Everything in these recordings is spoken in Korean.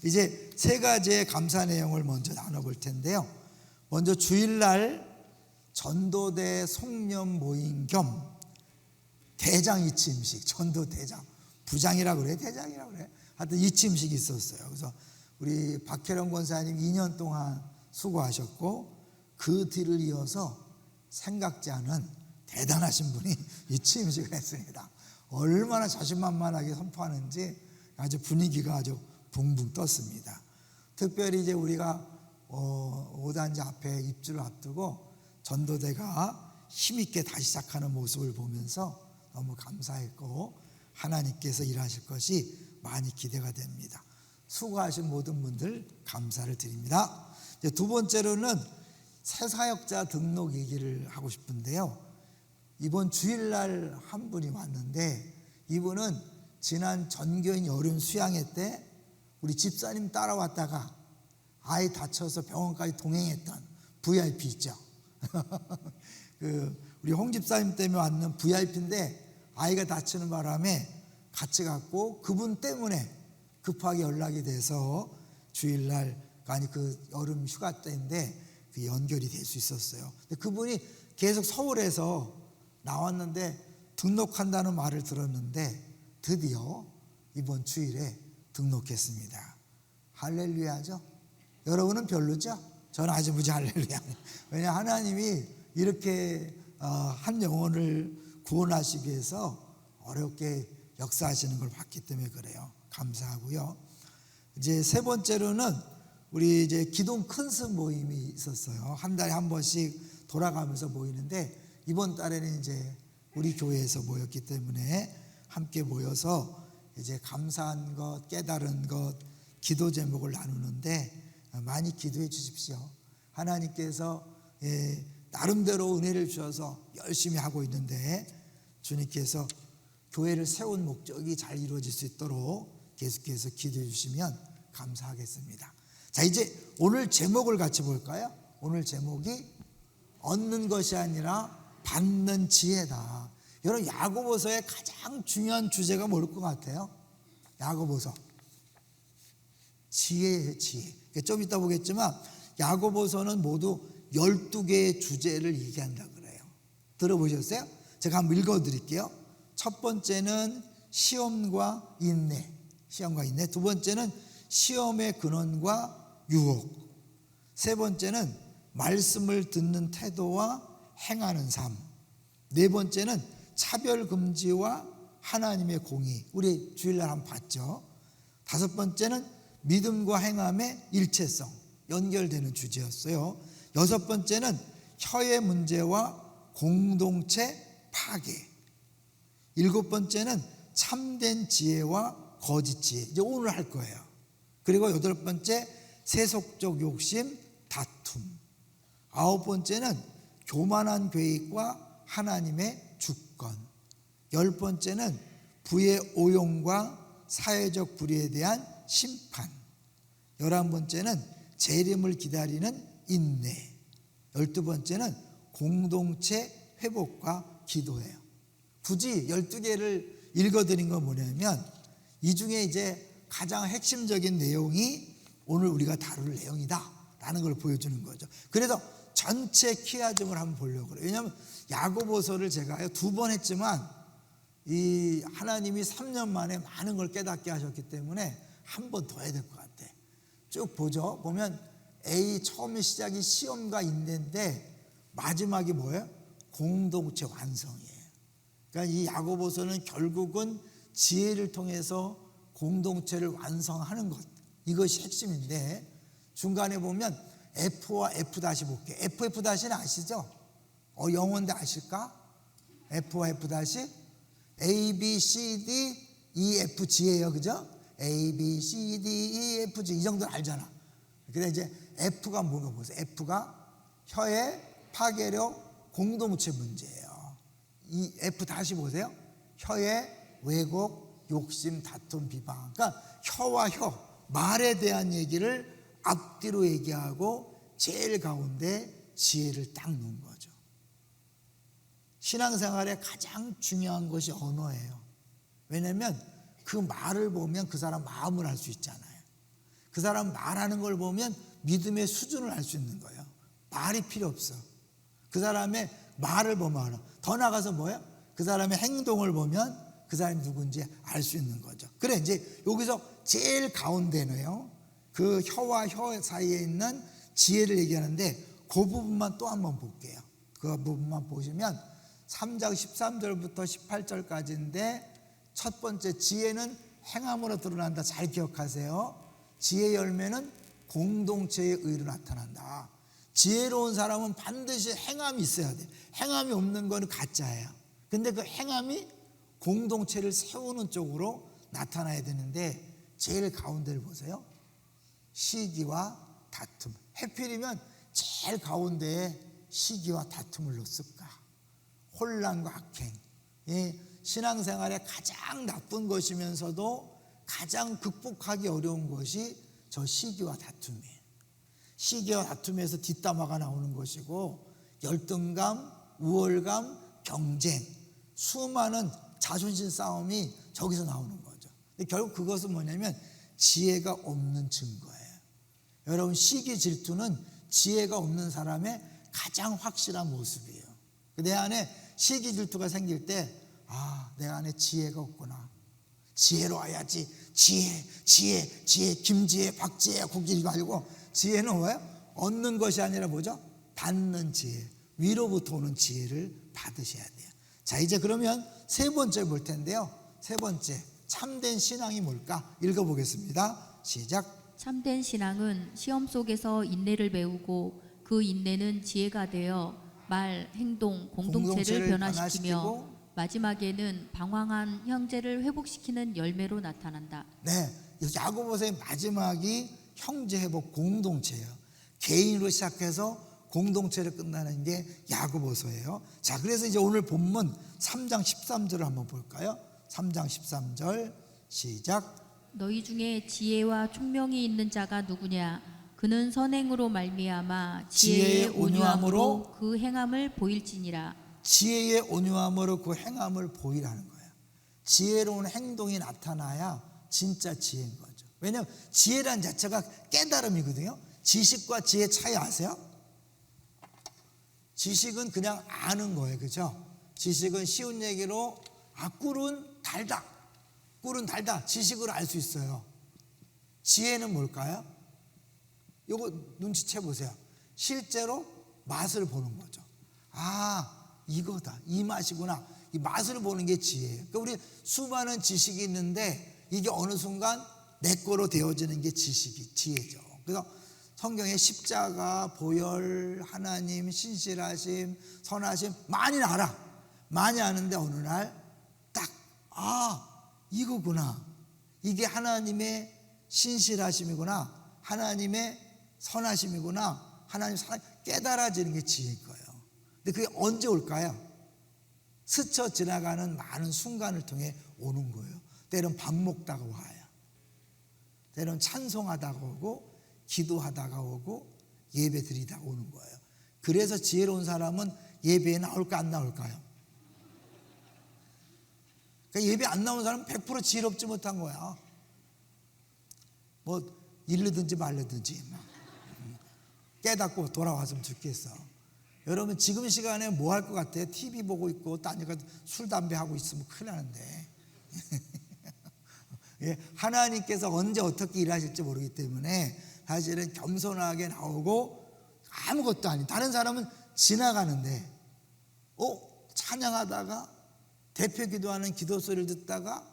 이제 세 가지의 감사 내용을 먼저 나눠볼 텐데요. 먼저 주일날 전도대 송년 모임 겸 대장 이침식, 전도대장, 부장이라고 그래, 대장이라고 그래. 하여튼 이침식이 있었어요. 그래서 우리 박혜령 권사님 2년 동안 수고하셨고, 그 뒤를 이어서 생각지 않은 대단하신 분이 이침식을 했습니다. 얼마나 자신만만하게 선포하는지 아주 분위기가 아주 붕붕 떴습니다. 특별히 이제 우리가 5단지 앞에 입주를 앞두고 전도대가 힘있게 다시 시작하는 모습을 보면서 너무 감사했고, 하나님께서 일하실 것이 많이 기대가 됩니다. 수고하신 모든 분들 감사를 드립니다. 이제 두 번째로는 새사역자 등록 얘기를 하고 싶은데요. 이번 주일날 한 분이 왔는데, 이분은 지난 전교인 여름 수양회 때 우리 집사님 따라왔다가 아이 다쳐서 병원까지 동행했던 VIP 있죠. 우리 홍 집사님 때문에 왔는 VIP인데 아이가 다치는 바람에 같이 갔고, 그분 때문에 급하게 연락이 돼서 주일날, 아니 그 여름 휴가 때인데 그 연결이 될 수 있었어요. 근데 그분이 계속 서울에서 나왔는데 등록한다는 말을 들었는데 드디어 이번 주일에 등록했습니다. 할렐루야죠. 여러분은 별로죠? 저는 아주 무지 할렐루야. 왜냐하면 하나님이 이렇게 한 영혼을 구원하시기 위해서 어렵게 역사하시는 걸 봤기 때문에 그래요. 감사하고요. 이제 세 번째로는 우리 이제 기동 큰스 모임이 있었어요. 한 달에 한 번씩 돌아가면서 모이는데, 이번 달에는 이제 우리 교회에서 모였기 때문에 함께 모여서 이제 감사한 것, 깨달은 것, 기도 제목을 나누는데 많이 기도해 주십시오. 하나님께서 나름대로 은혜를 주셔서 열심히 하고 있는데, 주님께서 교회를 세운 목적이 잘 이루어질 수 있도록 계속해서 기도해 주시면 감사하겠습니다. 자, 이제 오늘 제목을 같이 볼까요? 오늘 제목이 얻는 것이 아니라 받는 지혜다. 여러분, 야고보서의 가장 중요한 주제가 뭘 것 같아요? 야고보서 지혜예요, 지혜. 좀 이따 보겠지만 야고보서는 모두 12개의 주제를 얘기한다 그래요. 들어보셨어요? 제가 한번 읽어드릴게요. 첫 번째는 시험과 인내, 시험과 인내. 두 번째는 시험의 근원과 유혹. 세 번째는 말씀을 듣는 태도와 행하는 삶. 네 번째는 차별금지와 하나님의 공의. 우리 주일날 한번 봤죠. 다섯 번째는 믿음과 행함의 일체성, 연결되는 주제였어요. 여섯 번째는 혀의 문제와 공동체 파괴. 일곱 번째는 참된 지혜와 거짓 지혜. 이제 오늘 할 거예요. 그리고 여덟 번째, 세속적 욕심, 다툼. 아홉 번째는 교만한 계획과 하나님의 주권. 열 번째는 부의 오용과 사회적 불의에 대한 심판. 11번째는 재림을 기다리는 인내. 12번째는 공동체 회복과 기도예요. 굳이 12개를 읽어드린 건 뭐냐면, 이 중에 이제 가장 핵심적인 내용이 오늘 우리가 다룰 내용이다 라는 걸 보여주는 거죠. 그래서 전체 키아즘을 한번 보려고 그래요. 왜냐하면 야고보서를 제가 2번 했지만 이 하나님이 3년 만에 많은 걸 깨닫게 하셨기 때문에 한 번 더 해야 될 것 같아. 쭉 보죠. 보면 A 처음에 시작이 시험과 인내인데 마지막이 뭐예요? 공동체 완성이에요. 그러니까 이 야고보서는 결국은 지혜를 통해서 공동체를 완성하는 것, 이것이 핵심인데, 중간에 보면 F와 F 다시 볼게요. FF 다시는 아시죠? 영어인데 아실까? F와 F 다시 A, B, C, D, E, F, G예요. 그죠? A, B, C, D, E, F, G 이 정도는 알잖아. 근데 이제 F가 뭔가 보세요. F가 혀의 파괴력, 공동체 문제예요. 이 F 다시 보세요. 혀의 왜곡, 욕심, 다툼, 비방. 그러니까 혀와 혀, 말에 대한 얘기를 앞뒤로 얘기하고 제일 가운데 지혜를 딱 놓은 거죠. 신앙생활에 가장 중요한 것이 언어예요. 왜냐하면 그 말을 보면 그 사람 마음을 알 수 있잖아요. 그 사람 말하는 걸 보면 믿음의 수준을 알 수 있는 거예요. 말이 필요 없어. 그 사람의 말을 보면 알아. 더 나가서 뭐야? 그 사람의 행동을 보면 그 사람이 누군지 알 수 있는 거죠. 그래, 이제 여기서 제일 가운데는요, 그 혀와 혀 사이에 있는 지혜를 얘기하는데 그 부분만 또 한번 볼게요. 그 부분만 보시면 3장 13절부터 18절까지인데 첫 번째, 지혜는 행함으로 드러난다. 잘 기억하세요. 지혜의 열매는 공동체의 의로 나타난다. 지혜로운 사람은 반드시 행함이 있어야 돼. 행함이 없는 거는 가짜예요. 근데 그 행함이 공동체를 세우는 쪽으로 나타나야 되는데 제일 가운데를 보세요. 시기와 다툼. 해필이면 제일 가운데에 시기와 다툼을 넣었을까? 혼란과 악행. 신앙생활에 가장 나쁜 것이면서도 가장 극복하기 어려운 것이 저 시기와 다툼이에요. 시기와 다툼에서 뒷담화가 나오는 것이고 열등감, 우월감, 경쟁, 수많은 자존심 싸움이 저기서 나오는 거죠. 근데 결국 그것은 뭐냐면 지혜가 없는 증거예요. 여러분, 시기 질투는 지혜가 없는 사람의 가장 확실한 모습이에요. 내 안에 시기 질투가 생길 때 내 안에 지혜가 없구나. 지혜로워야지. 지혜, 김지혜, 박지혜, 국지혜 말고 지혜는 뭐예요? 얻는 것이 아니라 뭐죠? 받는 지혜, 위로부터 오는 지혜를 받으셔야 돼요. 자, 이제 그러면 세 번째 볼 텐데요. 세 번째, 참된 신앙이 뭘까? 읽어보겠습니다. 시작. 참된 신앙은 시험 속에서 인내를 배우고 그 인내는 지혜가 되어 말, 행동, 공동체를 변화시키며 마지막에는 방황한 형제를 회복시키는 열매로 나타난다. 네, 야고보서의 마지막이 형제 회복 공동체예요. 개인으로 시작해서 공동체를 끝나는 게 야고보서예요. 자, 그래서 이제 오늘 본문 3장 13절을 한번 볼까요? 3장 13절 시작. 너희 중에 지혜와 총명이 있는 자가 누구냐? 그는 선행으로 말미암아 지혜의 온유함으로 그 행함을 보일지니라. 지혜의 온유함으로 그 행함을 보이라는 거예요. 지혜로운 행동이 나타나야 진짜 지혜인 거죠. 왜냐하면 지혜란 자체가 깨달음이거든요. 지식과 지혜 차이 아세요? 지식은 그냥 아는 거예요. 그렇죠? 지식은 쉬운 얘기로 꿀은 달다. 꿀은 달다. 지식으로 알 수 있어요. 지혜는 뭘까요? 이거 눈치채 보세요. 실제로 맛을 보는 거죠. 이거다. 이 맛이구나. 이 맛을 보는 게 지혜예요. 그러니까 우리 수많은 지식이 있는데 이게 어느 순간 내 거로 되어지는 게 지혜죠. 그래서 성경에 십자가, 보혈, 하나님, 신실하심, 선하심 많이 알아. 많이 아는데 어느 날 딱 이거구나. 이게 하나님의 신실하심이구나. 하나님의 선하심이구나. 하나님 사랑 깨달아지는 게 지혜일 거예요. 근데 그게 언제 올까요? 스쳐 지나가는 많은 순간을 통해 오는 거예요. 때론 밥 먹다가 와요. 때론 찬송하다가 오고 기도하다가 오고 예배 드리다가 오는 거예요. 그래서 지혜로운 사람은 예배에 나올까 안 나올까요? 그러니까 예배 안 나온 사람은 100% 지혜롭지 못한 거야. 뭐 이르든지 말르든지 깨닫고 돌아왔으면 좋겠어. 여러분, 지금 시간에 뭐 할 것 같아요? TV 보고 있고 딴 데 가서 술 담배 하고 있으면 큰일 나는데 하나님께서 언제 어떻게 일하실지 모르기 때문에 사실은 겸손하게 나오고 아무것도 아닌, 다른 사람은 지나가는데 찬양하다가 대표 기도하는 기도 소리를 듣다가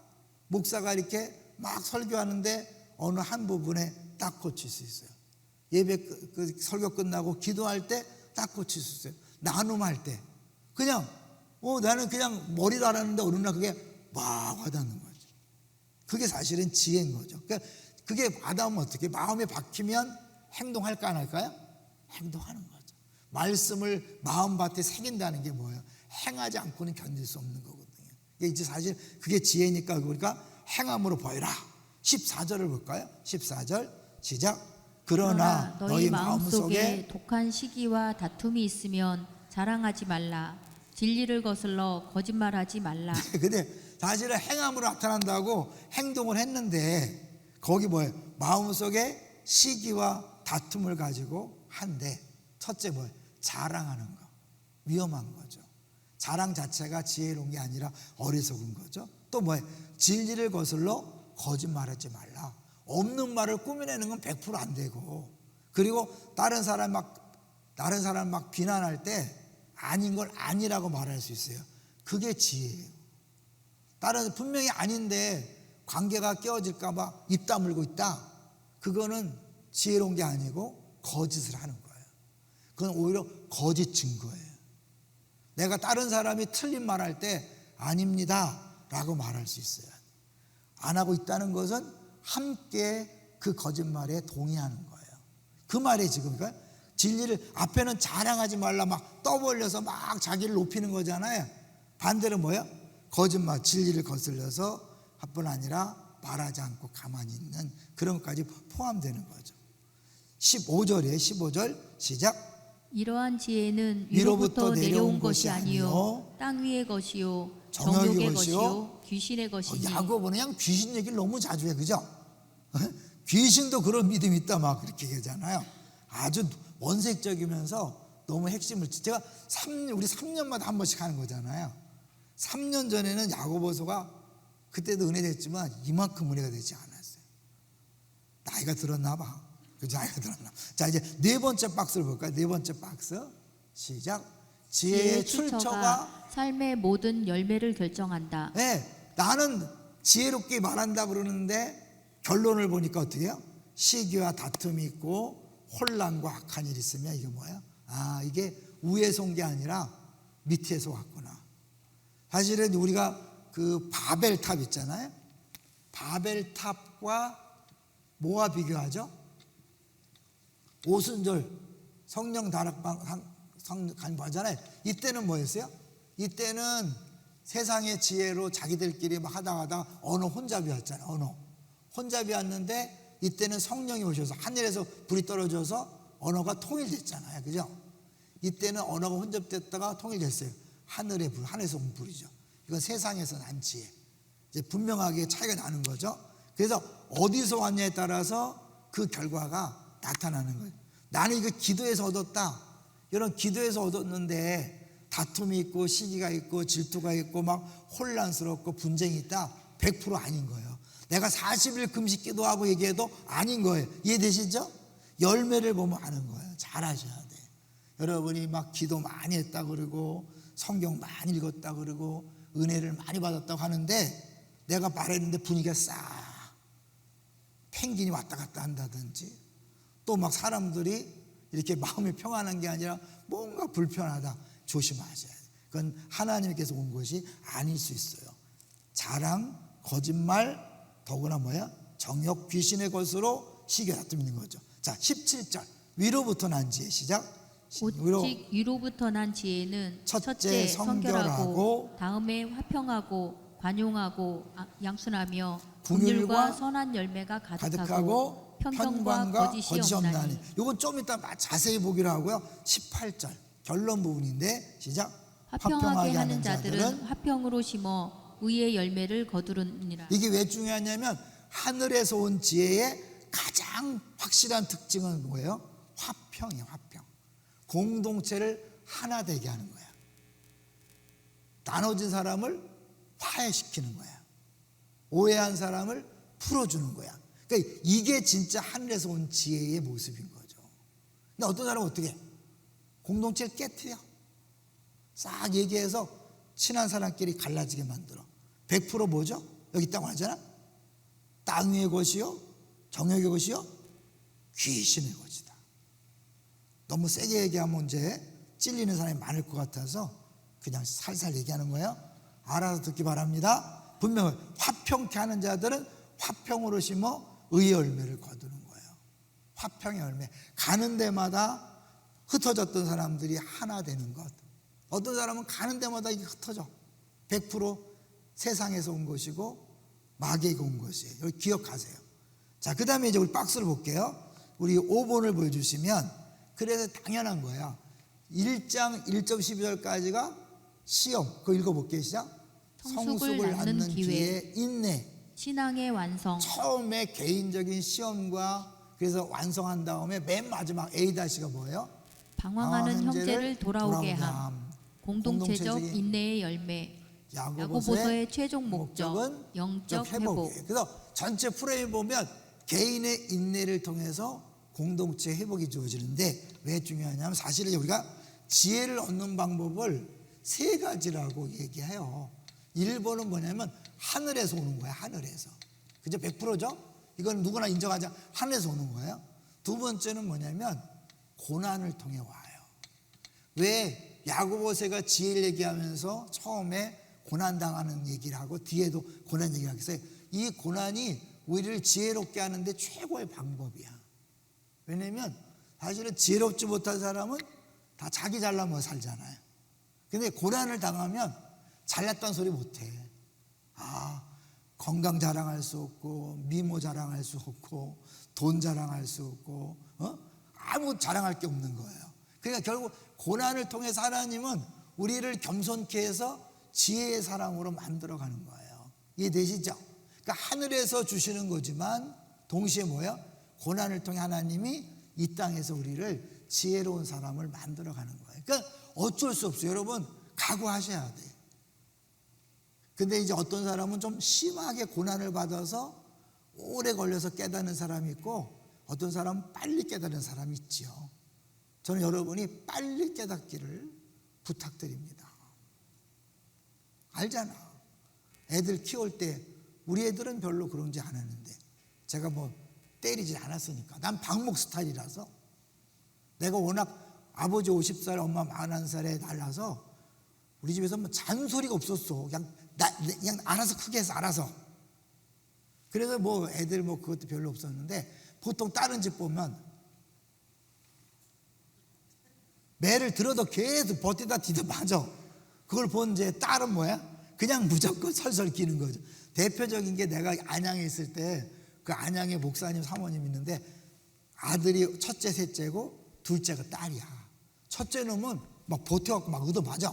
목사가 이렇게 막 설교하는데 어느 한 부분에 딱 꽂힐 수 있어요. 예배 그 설교 끝나고 기도할 때 딱 꽂힐 수 있어요. 나눔할 때 그냥 나는 그냥 머리도 안 하는데 어느 날 그게 막 와닿는 거죠. 그게 사실은 지혜인 거죠. 그러니까 그게 와닿으면 어떻게, 마음에 박히면 행동할까 안 할까요? 행동하는 거죠. 말씀을 마음밭에 새긴다는 게 뭐예요? 행하지 않고는 견딜 수 없는 거거든요. 이제 사실 그게 지혜니까, 그러니까 행함으로 보여라. 14절을 볼까요? 14절 시작. 그러나 너희 마음속에 독한 시기와 다툼이 있으면 자랑하지 말라. 진리를 거슬러 거짓말하지 말라. 근데 사실은 행함으로 나타난다고 행동을 했는데 거기 뭐예요? 마음속에 시기와 다툼을 가지고 한데, 첫째 뭐예요? 자랑하는 거. 위험한 거죠. 자랑 자체가 지혜로운 게 아니라 어리석은 거죠. 또 뭐예요? 진리를 거슬러 거짓말하지 말라. 없는 말을 꾸며내는 건 100% 안 되고, 그리고 다른 사람 막 비난할 때 아닌 걸 아니라고 말할 수 있어요. 그게 지혜예요. 분명히 아닌데 관계가 깨어질까 봐 입 다물고 있다. 그거는 지혜로운 게 아니고 거짓을 하는 거예요. 그건 오히려 거짓 증거예요. 내가 다른 사람이 틀린 말할 때 아닙니다 라고 말할 수 있어요. 안 하고 있다는 것은 함께 그 거짓말에 동의하는 거예요. 그 말이 지금 진리를, 앞에는 자랑하지 말라 막 떠벌려서 막 자기를 높이는 거잖아요. 반대로 뭐예요? 거짓말, 진리를 거슬려서 뿐 아니라 말하지 않고 가만히 있는 그런 것까지 포함되는 거죠. 15절이에요. 15절 시작. 이러한 지혜는 위로부터 내려온 것이 아니요 땅 위의 것이요 정욕의 것이요 귀신의 것이니. 야고보는 그냥 귀신 얘기를 너무 자주 해, 그죠? 귀신도 그런 믿음이 있다 막 그렇게 얘기하잖아요. 아주 원색적이면서 너무 핵심을, 제가 우리 3년마다 한 번씩 하는 거잖아요. 3년 전에는 야고보서가 그때도 은혜됐지만 이만큼 은혜가 되지 않았어요. 나이가 들었나 봐. 그죠? 나이가 들었나. 자, 이제 네 번째 박스를 볼까요? 네 번째 박스 시작. 지혜의 출처가 삶의 모든 열매를 결정한다. 네, 나는 지혜롭게 말한다 그러는데 결론을 보니까 어떻게 해요? 시기와 다툼이 있고 혼란과 악한 일이 있으면 이게 뭐야? 아, 이게 위에서 온 게 아니라 밑에서 왔구나. 사실은 우리가 그 바벨탑 있잖아요. 바벨탑과 뭐와 비교하죠? 오순절 성령 다락방 간구하잖아요. 이때는 뭐였어요? 이때는 세상의 지혜로 자기들끼리 막 하다가 언어 혼잡이었잖아요. 언어 혼잡이었는데 이때는 성령이 오셔서 하늘에서 불이 떨어져서 언어가 통일됐잖아요. 그죠? 이때는 언어가 혼잡됐다가 통일됐어요. 하늘의 불, 하늘에서 온 불이죠. 이건 세상에서 난 지혜. 이제 분명하게 차이가 나는 거죠. 그래서 어디서 왔냐에 따라서 그 결과가 나타나는 거예요. 나는 이거 기도에서 얻었다. 이런 기도에서 얻었는데 다툼이 있고 시기가 있고 질투가 있고 막 혼란스럽고 분쟁이 있다. 100% 아닌 거예요. 내가 40일 금식 기도하고 얘기해도 아닌 거예요. 이해되시죠? 열매를 보면 아는 거예요. 잘 하셔야 돼. 여러분이 막 기도 많이 했다 그러고 성경 많이 읽었다 그러고 은혜를 많이 받았다고 하는데 내가 말했는데 분위기가 싹 펭귄이 왔다 갔다 한다든지 또 막 사람들이 이렇게 마음이 평안한 게 아니라 뭔가 불편하다. 조심하셔야 돼요. 그건 하나님께서 온 것이 아닐 수 있어요. 자랑, 거짓말, 더구나 뭐야? 정욕, 귀신의 것으로 시기가 다툼 있는 거죠. 자, 17절 위로부터 난 지혜 시작. 오직 위로부터 난 지혜는 첫째 성결하고 다음에 화평하고 관용하고 양순하며 긍휼과 긍휼과 선한 열매가 가득하고 평강과 거짓이 없나니. 이건 좀 이따 자세히 보기로 하고요. 18절 결론 부분인데 시작. 화평하게 하는 자들은 화평으로 심어 의의 열매를 거두느니라. 이게 왜 중요하냐면 하늘에서 온 지혜의 가장 확실한 특징은 뭐예요? 화평이에요. 화평. 공동체를 하나 되게 하는 거야. 나눠진 사람을 화해시키는 거야. 오해한 사람을 풀어주는 거야. 그러니까 이게 진짜 하늘에서 온 지혜의 모습인 거죠. 근데 어떤 사람은 어떻게 해? 공동체를 깨트려. 싹 얘기해서 친한 사람끼리 갈라지게 만들어. 100% 뭐죠? 여기 있다고 하잖아. 땅 위의 것이요, 정욕의 것이요, 귀신의 것이다. 너무 세게 얘기하면 이제 찔리는 사람이 많을 것 같아서 그냥 살살 얘기하는 거예요. 알아서 듣기 바랍니다. 분명히 화평케 하는 자들은 화평으로 심어 의의 열매를 거두는 거예요. 화평의 열매. 가는 데마다 흩어졌던 사람들이 하나 되는 것. 어떤 사람은 가는 데마다 이게 흩어져. 100% 세상에서 온 것이고 마귀에게 온 것이에요. 여기 기억하세요. 자, 그 다음에 이제 우리 박스를 볼게요. 우리 5번을 보여주시면 그래서 당연한 거예요. 1장 1점 12절까지가 시험. 그거 읽어볼게요. 시작. 성숙을 낳는 기회, 인내, 신앙의 완성. 처음에 개인적인 시험과 그래서 완성한 다음에 맨 마지막 A가 뭐예요? 방황하는 형제를 돌아오게 함. 공동체적 인내의 열매. 야고보서의 최종 목적은 영적 회복. 그래서 전체 프레임 보면 개인의 인내를 통해서 공동체 회복이 주어지는데 왜 중요하냐면 사실은 우리가 지혜를 얻는 방법을 세 가지라고 얘기해요. 1번은 뭐냐면 하늘에서 오는 거야. 하늘에서. 그죠? 100%죠? 이건 누구나 인정하자. 하늘에서 오는 거예요. 두 번째는 뭐냐면 고난을 통해 와요. 왜 야고보서가 지혜를 얘기하면서 처음에 고난당하는 얘기를 하고 뒤에도 고난 얘기를 하겠어요? 이 고난이 우리를 지혜롭게 하는데 최고의 방법이야. 왜냐면 사실은 지혜롭지 못한 사람은 다 자기 잘나면 살잖아요. 근데 고난을 당하면 잘났다는 소리 못해. 건강 자랑할 수 없고 미모 자랑할 수 없고 돈 자랑할 수 없고 아무 자랑할 게 없는 거예요. 그러니까 결국 고난을 통해서 하나님은 우리를 겸손케 해서 지혜의 사랑으로 만들어가는 거예요. 이해되시죠? 그러니까 하늘에서 주시는 거지만 동시에 뭐예요? 고난을 통해 하나님이 이 땅에서 우리를 지혜로운 사람을 만들어가는 거예요. 그러니까 어쩔 수 없어요. 여러분 각오하셔야 돼요. 근데 이제 어떤 사람은 좀 심하게 고난을 받아서 오래 걸려서 깨닫는 사람이 있고 어떤 사람은 빨리 깨닫는 사람이 있지요. 저는 여러분이 빨리 깨닫기를 부탁드립니다. 알잖아. 애들 키울 때 우리 애들은 별로 그런지 않았는데 제가 뭐 때리지 않았으니까. 난 방목 스타일이라서 내가 워낙 아버지 50살 엄마 41살에 날라서 우리 집에서 뭐 잔소리가 없었어. 그냥 알아서 크게 해서 알아서. 그래서 뭐 애들 뭐 그것도 별로 없었는데 보통 다른 집 보면 매를 들어도 계속 버티다 뒤도 맞아. 그걸 본 이제 딸은 뭐야? 그냥 무조건 설설 기는 거죠. 대표적인 게 내가 안양에 있을 때 그 안양에 목사님 사모님 있는데 아들이 첫째 셋째고 둘째가 딸이야. 첫째 놈은 막 버텨갖고 막 얻어 맞아.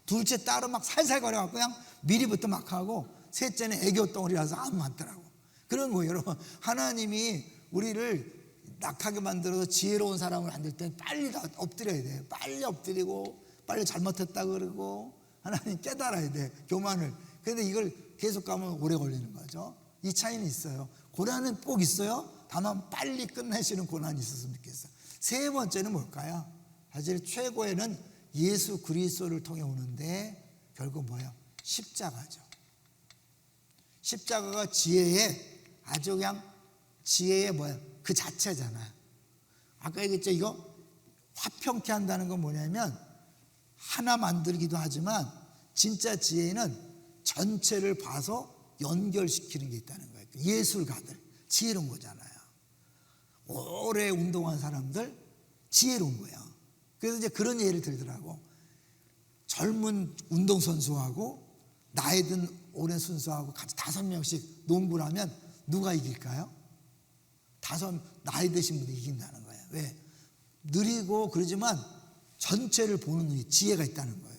둘째 딸은 막 살살 거려갖고 그냥 미리부터 막 하고 셋째는 애교 덩어리라서 아무 맞더라고. 그런 거예요. 여러분 하나님이 우리를 낙하게 만들어서 지혜로운 사람을 만들 때 빨리 다 엎드려야 돼요. 빨리 엎드리고 빨리 잘못했다 그러고 하나님 깨달아야 돼. 교만을. 그런데 이걸 계속 가면 오래 걸리는 거죠. 이 차이는 있어요. 고난은 꼭 있어요. 다만 빨리 끝내시는 고난이 있었으면 좋겠어요. 세 번째는 뭘까요? 사실 최고에는 예수 그리스도를 통해 오는데 결국 뭐예요? 십자가죠. 십자가가 지혜의 아주 그냥 지혜의 뭐예요? 그 자체잖아요. 아까 얘기했죠. 이거 화평케 한다는 건 뭐냐면 하나 만들기도 하지만 진짜 지혜는 전체를 봐서 연결시키는 게 있다는 거예요. 예술가들 지혜로운 거잖아요. 오래 운동한 사람들 지혜로운 거예요. 그래서 이제 그런 예를 들더라고. 젊은 운동선수하고 나이 든 오랜 선수하고 같이 5명씩 농구를 하면 누가 이길까요? 나이 드신 분이 이긴다는 거예요. 왜? 느리고 그러지만 전체를 보는 눈이 지혜가 있다는 거예요.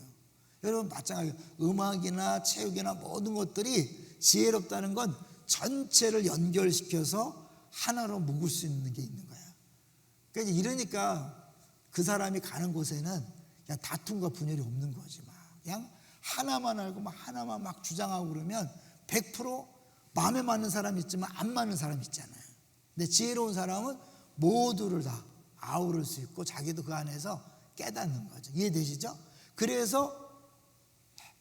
여러분 마찬가지로 음악이나 체육이나 모든 것들이 지혜롭다는 건 전체를 연결시켜서 하나로 묶을 수 있는 게 있는 거예요. 그러니까 이러니까 그 사람이 가는 곳에는 그냥 다툼과 분열이 없는 거지. 막 그냥 하나만 알고 막 하나만 막 주장하고 그러면 100% 마음에 맞는 사람이 있지만 안 맞는 사람이 있잖아요. 근데 지혜로운 사람은 모두를 다 아우를 수 있고 자기도 그 안에서 깨닫는 거죠. 이해되시죠? 그래서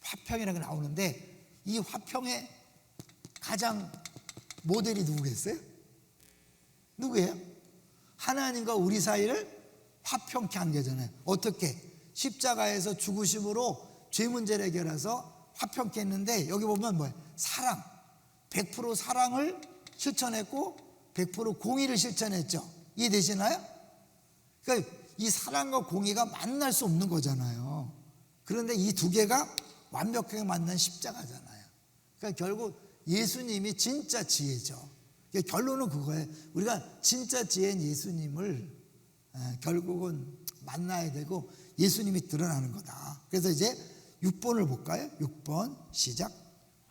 화평이라고 나오는데 이 화평의 가장 모델이 누구겠어요? 누구예요? 하나님과 우리 사이를 화평케 한 거잖아요. 어떻게? 십자가에서 죽으심으로 죄 문제를 해결해서 화평케 했는데 여기 보면 뭐예요? 사랑. 100% 사랑을 실천했고 100% 공의를 실천했죠. 이해되시나요? 그러니까 이 사랑과 공의가 만날 수 없는 거잖아요. 그런데 이 두 개가 완벽하게 만난 십자가잖아요. 그러니까 결국 예수님이 진짜 지혜죠. 그러니까 결론은 그거예요. 우리가 진짜 지혜인 예수님을 결국은 만나야 되고 예수님이 드러나는 거다. 그래서 이제 6번을 볼까요? 6번 시작.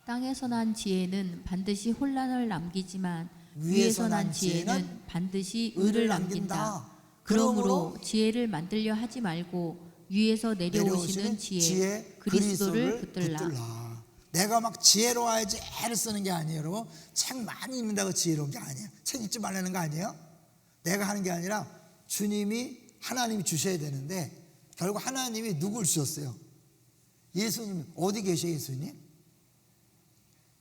땅에서 난 지혜는 반드시 혼란을 남기지만 위에서 난 지혜는 반드시 의를 남긴다. 그러므로 지혜를 만들려 하지 말고 위에서 내려오시는 지혜 그리스도를 붙들라. 내가 막 지혜로워야지 애를 쓰는 게 아니에요, 여러분. 책 많이 읽는다고 지혜로운 게 아니에요. 책 읽지 말라는 거 아니에요. 내가 하는 게 아니라 하나님이 주셔야 되는데, 결국 하나님이 누굴 주셨어요? 예수님. 어디 계셔요, 예수님?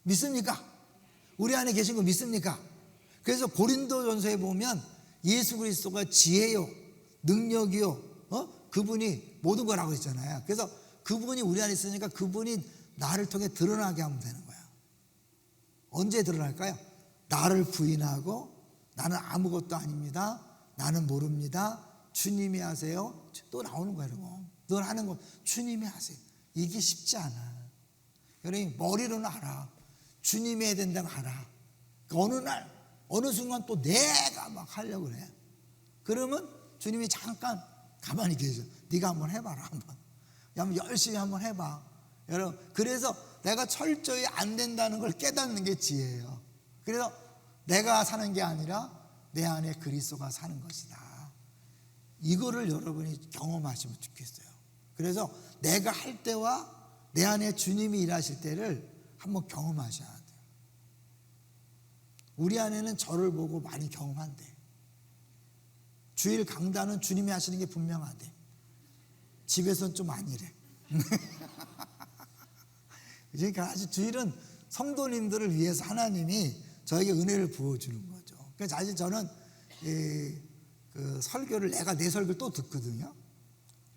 믿습니까? 우리 안에 계신 거 믿습니까? 그래서 고린도전서에 보면 예수 그리스도가 지혜요, 능력이요, 그분이 모든 거라고 했잖아요. 그래서 그분이 우리 안에 있으니까 그분이 나를 통해 드러나게 하면 되는 거야. 언제 드러날까요? 나를 부인하고 나는 아무것도 아닙니다, 나는 모릅니다, 주님이 하세요. 또 나오는 거예요, 여러분. 늘 하는 거 주님이 하세요. 이게 쉽지 않아. 여러분, 머리로는 알아. 주님이 해야 된다고 알아. 어느 날 어느 순간 또 내가 막 하려고 그래. 그러면 주님이 잠깐 가만히 계셔. 네가 한번 해봐라. 한번 열심히 한번 해봐. 여러분, 그래서 내가 철저히 안 된다는 걸 깨닫는 게 지혜예요. 그래서 내가 사는 게 아니라 내 안에 그리스도가 사는 것이다. 이거를 여러분이 경험하시면 좋겠어요. 그래서 내가 할 때와 내 안에 주님이 일하실 때를 한번 경험하셔야 돼요. 우리 안에는 저를 보고 많이 경험한대. 주일 강단은 주님이 하시는 게 분명하대. 집에서는 좀 아니래. 그러니까 사실 주일은 성도님들을 위해서 하나님이 저에게 은혜를 부어주는 거죠. 그래서 사실 저는 그 설교를 내가 내 설교를 또 듣거든요.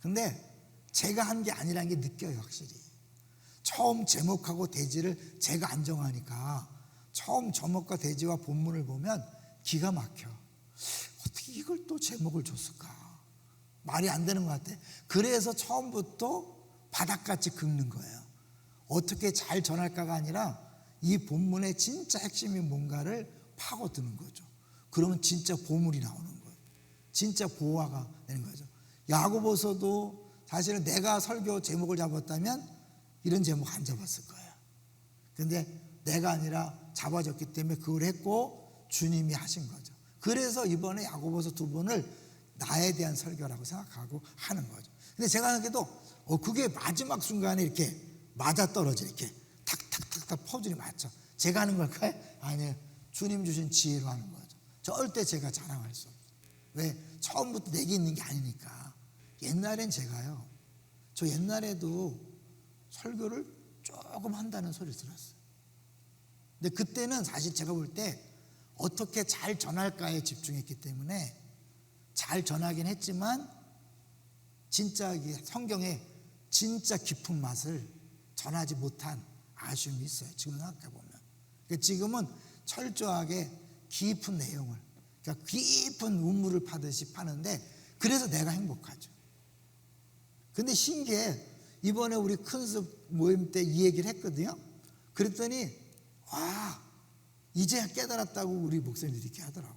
근데 제가 한 게 아니라는 게 느껴요, 확실히. 처음 제목하고 대지를 제가 안 정하니까 처음 제목과 대지와 본문을 보면 기가 막혀. 어떻게 이걸 또 제목을 줬을까? 말이 안 되는 것 같아. 그래서 처음부터 바닥같이 긁는 거예요. 어떻게 잘 전할까가 아니라 이 본문의 진짜 핵심이 뭔가를 파고드는 거죠. 그러면 진짜 보물이 나오는 거예요. 진짜 보화가 되는 거죠. 야고보서도 사실은 내가 설교 제목을 잡았다면 이런 제목 안 잡았을 거예요. 그런데 내가 아니라 잡아줬기 때문에 그걸 했고 주님이 하신 거죠. 그래서 이번에 야고보서 2번을 나에 대한 설교라고 생각하고 하는 거죠. 근데 제가 생각해도 그게 마지막 순간에 이렇게 맞아떨어져, 이렇게 탁탁탁탁 퍼즐이 맞죠. 제가 하는 걸까요? 아니에요. 주님 주신 지혜로 하는 거죠. 절대 제가 자랑할 수 없어요. 왜? 처음부터 내게 있는 게 아니니까. 옛날엔 제가요, 저 옛날에도 설교를 조금 한다는 소리를 들었어요. 근데 그때는 사실 제가 볼 때 어떻게 잘 전할까에 집중했기 때문에 잘 전하긴 했지만 진짜 성경의 진짜 깊은 맛을 전하지 못한 아쉬움이 있어요. 지금 생각해보면. 그러니까 지금은 철저하게 깊은 내용을, 그러니까 깊은 우물을 파듯이 파는데, 그래서 내가 행복하죠. 근데 신기해. 이번에 우리 큰습 모임 때 이 얘기를 했거든요. 그랬더니 와, 이제 깨달았다고 우리 목사님들이 이렇게 하더라고.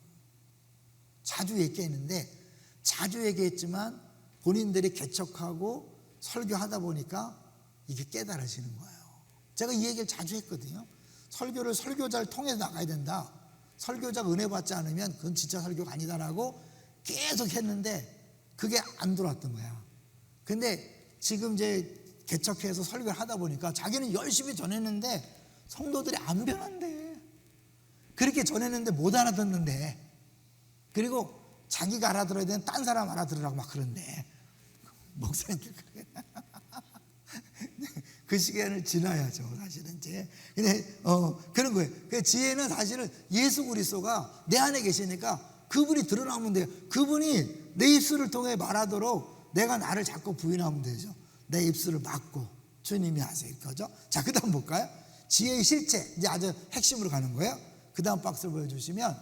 자주 얘기했는데, 자주 얘기했지만 본인들이 개척하고 설교하다 보니까 이게 깨달아지는 거예요. 제가 이 얘기를 자주 했거든요. 설교를 설교자를 통해서 나가야 된다. 설교자가 은혜 받지 않으면 그건 진짜 설교가 아니다라고 계속 했는데 그게 안 들어왔던 거야. 근데 지금 이제 개척해서 설교를 하다 보니까 자기는 열심히 전했는데 성도들이 안 변한대. 그렇게 전했는데 못 알아듣는데, 그리고 자기가 알아들어야 되는 딴 사람 알아들으라고 막 그런데 목사님들 그래. 그 시간을 지나야죠, 사실은 이제. 근데 그런 거예요. 그 지혜는 사실은 예수 그리스도가 내 안에 계시니까 그분이 드러나면 돼요. 그분이 내 입술을 통해 말하도록 내가 나를 자꾸 부인하면 되죠. 내 입술을 막고 주님이 하세요, 거죠. 자, 그다음 볼까요? 지혜의 실체, 이제 아주 핵심으로 가는 거예요. 그다음 박스를 보여주시면,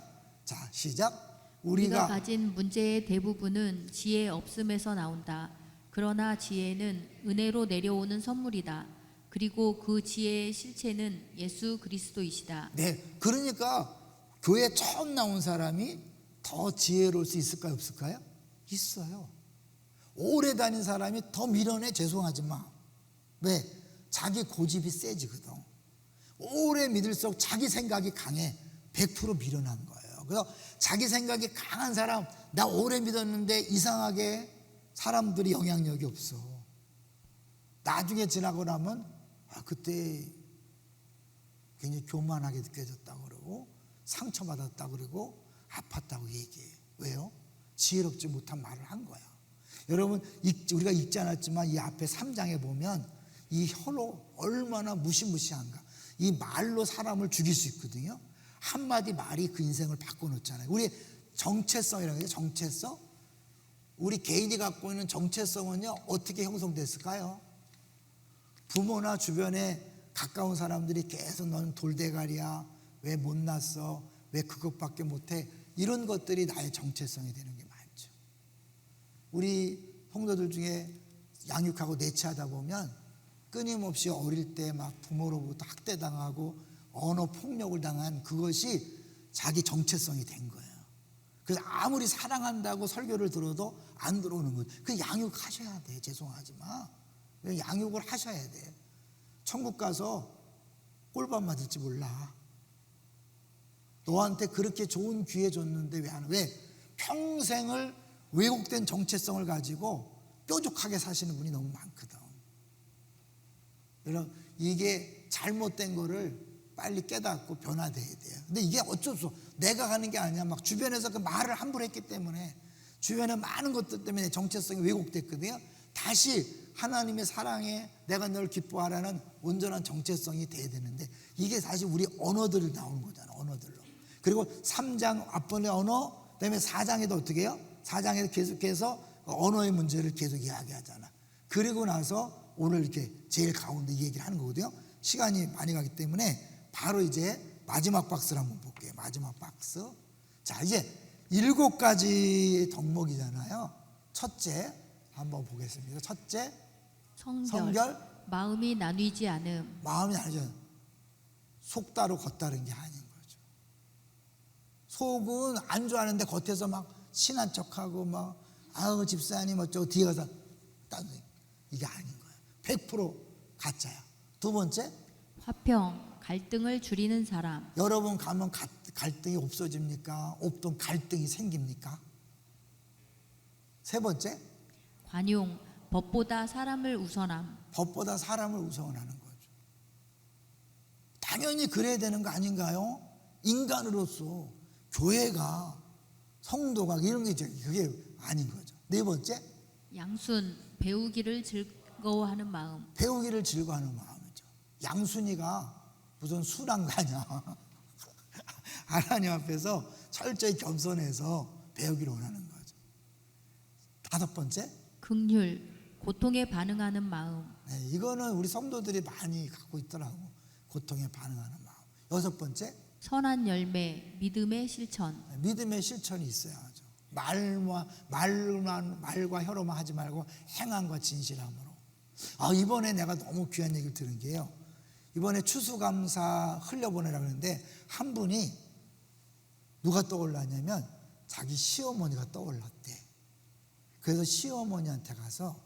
자, 시작. 우리가 가진 문제의 대부분은 지혜 없음에서 나온다. 그러나 지혜는 은혜로 내려오는 선물이다. 그리고 그 지혜의 실체는 예수 그리스도이시다. 네, 그러니까 교회 처음 나온 사람이 더 지혜로울 수 있을까요, 없을까요? 있어요. 오래 다닌 사람이 더 밀어내. 죄송하지만 왜? 자기 고집이 세지거든. 오래 믿을수록 자기 생각이 강해. 100% 미련한 거예요. 그래서 자기 생각이 강한 사람, 나 오래 믿었는데 이상하게 사람들이 영향력이 없어. 나중에 지나고 나면 그때 굉장히 교만하게 느껴졌다고 그러고 상처받았다고 그러고 아팠다고 얘기해요. 왜요? 지혜롭지 못한 말을 한 거야. 여러분, 우리가 읽지 않았지만 이 앞에 3장에 보면 이 혀로 얼마나 무시무시한가. 이 말로 사람을 죽일 수 있거든요. 한마디 말이 그 인생을 바꿔놓잖아요. 우리 정체성이라고 해요. 정체성. 우리 개인이 갖고 있는 정체성은요, 어떻게 형성됐을까요? 부모나 주변에 가까운 사람들이 계속 너는 돌대가리야, 왜 못났어, 왜 그것밖에 못해, 이런 것들이 나의 정체성이 되는 게 많죠. 우리 성도들 중에 양육하고 내치하다 보면 끊임없이 어릴 때 막 부모로부터 학대당하고 언어 폭력을 당한 그것이 자기 정체성이 된 거예요. 그래서 아무리 사랑한다고 설교를 들어도 안 들어오는 거예요. 그 양육하셔야 돼. 죄송하지만 양육을 하셔야 돼. 천국 가서 꼴밥 맞을지 몰라. 너한테 그렇게 좋은 기회 줬는데 왜 안 해? 왜? 평생을 왜곡된 정체성을 가지고 뾰족하게 사시는 분이 너무 많거든. 여러분, 이게 잘못된 거를 빨리 깨닫고 변화돼야 돼요. 근데 이게 어쩔 수 없어. 내가 가는 게 아니야. 막 주변에서 그 말을 함부로 했기 때문에, 주변에 많은 것들 때문에 정체성이 왜곡됐거든요. 다시 하나님의 사랑에 내가 널 기뻐하라는 온전한 정체성이 돼야 되는데, 이게 사실 우리 언어들이 나오는 거잖아. 언어들로. 그리고 3장 앞번에 언어, 그다음에 4장에도 어떻게 해요? 4장에도 계속해서 언어의 문제를 계속 이야기하잖아. 그리고 나서 오늘 이렇게 제일 가운데 이 얘기를 하는 거거든요. 시간이 많이 가기 때문에 바로 이제 마지막 박스를 한번 볼게요. 마지막 박스. 자, 이제 7가지 덕목이잖아요. 첫째 한번 보겠습니다. 첫째, 성결. 마음이 나뉘지 않음. 마음이 나뉘지. 속다로 겉다른 게 아닌 거죠. 속은 안 좋아하는데 겉에서 막 친한 척하고 막 아우 집사님 어쩌고 뒤에 가서 이게 아닌 거예요. 100% 가짜야. 두 번째, 화평, 갈등을 줄이는 사람. 여러분 가면 갈등이 없어집니까? 없던 갈등이 생깁니까? 세 번째, 관용, 법보다 사람을 우선함. 법보다 사람을 우선하는 거죠. 당연히 그래야 되는 거 아닌가요? 인간으로서 교회가, 성도가 이런 게 그게 아닌 거죠. 네 번째, 양순, 배우기를 즐거워하는 마음. 배우기를 즐거워하는 마음이죠. 양순이가 무슨 순한 거 아니야. 하나님 앞에서 철저히 겸손해서 배우기를 원하는 거죠. 다섯 번째, 긍휼, 고통에 반응하는 마음. 네, 이거는 우리 성도들이 많이 갖고 있더라고. 고통에 반응하는 마음. 여섯 번째, 선한 열매, 믿음의 실천. 믿음의 실천이 있어야죠. 말과 혀로만 하지 말고 행함과 진실함으로. 이번에 내가 너무 귀한 얘기를 들은 게요. 이번에 추수감사 흘려보내라고 했는데 한 분이 누가 떠올랐냐면 자기 시어머니가 떠올랐대. 그래서 시어머니한테 가서,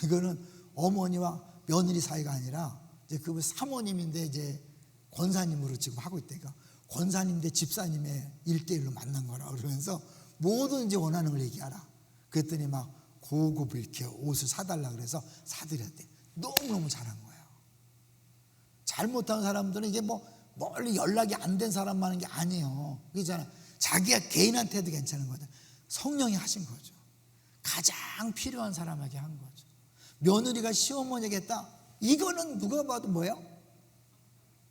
이거는 어머니와 며느리 사이가 아니라 이제 그분 사모님인데 이제 권사님으로 지금 하고 있다니까. 권사님 대 집사님의 1대1로 만난 거라 그러면서 뭐든지 원하는 걸 얘기하라. 그랬더니 막 고급 이렇게 옷을 사달라 그래서 사드렸대. 너무너무 잘한 거예요. 잘못한 사람들은 이게 뭐 멀리 연락이 안 된 사람만 하는 게 아니에요. 그렇잖아요. 자기가 개인한테도 괜찮은 거다. 성령이 하신 거죠. 가장 필요한 사람에게 한 거죠. 며느리가 시어머니에게 했다. 이거는 누가 봐도 뭐예요?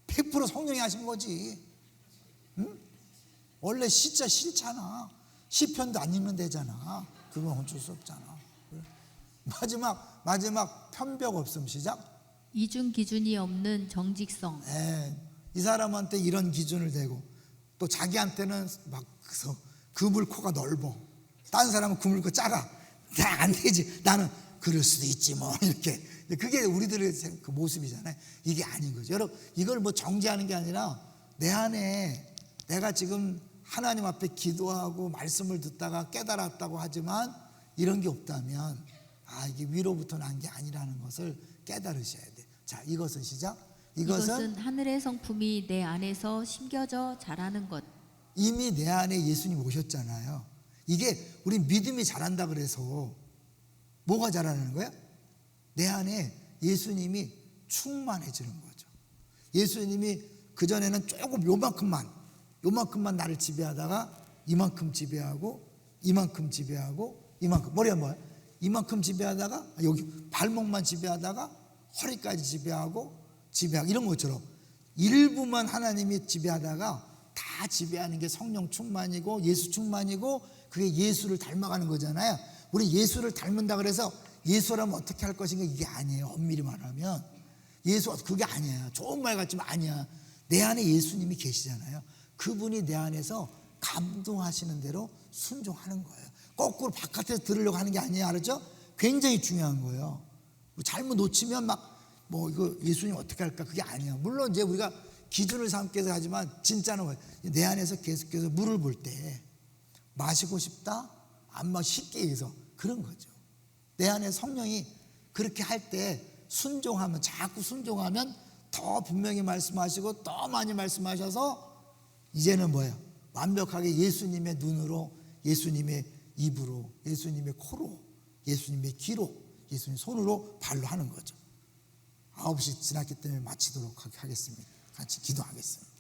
100% 성령이 하신 거지. 응? 원래 시자 싫잖아. 시편도 안 읽는 데잖아. 그건 어쩔 수 없잖아. 마지막 편벽 없음. 시작. 이중 기준이 없는 정직성. 이 사람한테 이런 기준을 대고 또 자기한테는 막 그물코가 넓어. 다른 사람은 그물코 작아. 안 되지. 나는 그럴 수도 있지 뭐 이렇게. 그게 우리들의 그 모습이잖아요. 이게 아닌 거죠. 여러분, 이걸 뭐 정죄하는 게 아니라 내 안에 내가 지금 하나님 앞에 기도하고 말씀을 듣다가 깨달았다고 하지만 이런 게 없다면 이게 위로부터 난 게 아니라는 것을 깨달으셔야 돼. 자, 이것은 시작. 이것은 하늘의 성품이 내 안에서 심겨져 자라는 것. 이미 내 안에 예수님 오셨잖아요. 이게 우리 믿음이 자란다 그래서 뭐가 자라는 거야? 내 안에 예수님이 충만해지는 거죠. 예수님이 그전에는 조금 요만큼만 나를 지배하다가 이만큼 지배하고 이만큼 지배하고 이만큼, 머리가 뭐야? 이만큼 지배하다가 여기 발목만 지배하다가 허리까지 지배하고 이런 것처럼 일부만 하나님이 지배하다가 다 지배하는 게 성령 충만이고 예수 충만이고 그게 예수를 닮아가는 거잖아요. 우리 예수를 닮는다 그래서 예수라면 어떻게 할 것인가 이게 아니에요. 엄밀히 말하면 예수 그게 아니야. 좋은 말 같지만 아니야. 내 안에 예수님이 계시잖아요. 그분이 내 안에서 감동하시는 대로 순종하는 거예요. 거꾸로 바깥에서 들으려고 하는 게 아니에요. 알았죠? 굉장히 중요한 거예요. 잘못 놓치면 이거 예수님 어떻게 할까? 그게 아니야. 물론 이제 우리가 기준을 삼기 위해서 하지만 진짜는 뭐예요? 내 안에서 계속해서 물을 볼 때 마시고 싶다? 안 쉽게 해서 그런 거죠. 내 안에 성령이 그렇게 할 때 자꾸 순종하면 더 분명히 말씀하시고 더 많이 말씀하셔서 이제는 뭐예요? 완벽하게 예수님의 눈으로, 예수님의 입으로, 예수님의 코로, 예수님의 귀로, 예수님의 손으로, 발로 하는 거죠. 9시 지났기 때문에 마치도록 하겠습니다. 같이 기도하겠습니다.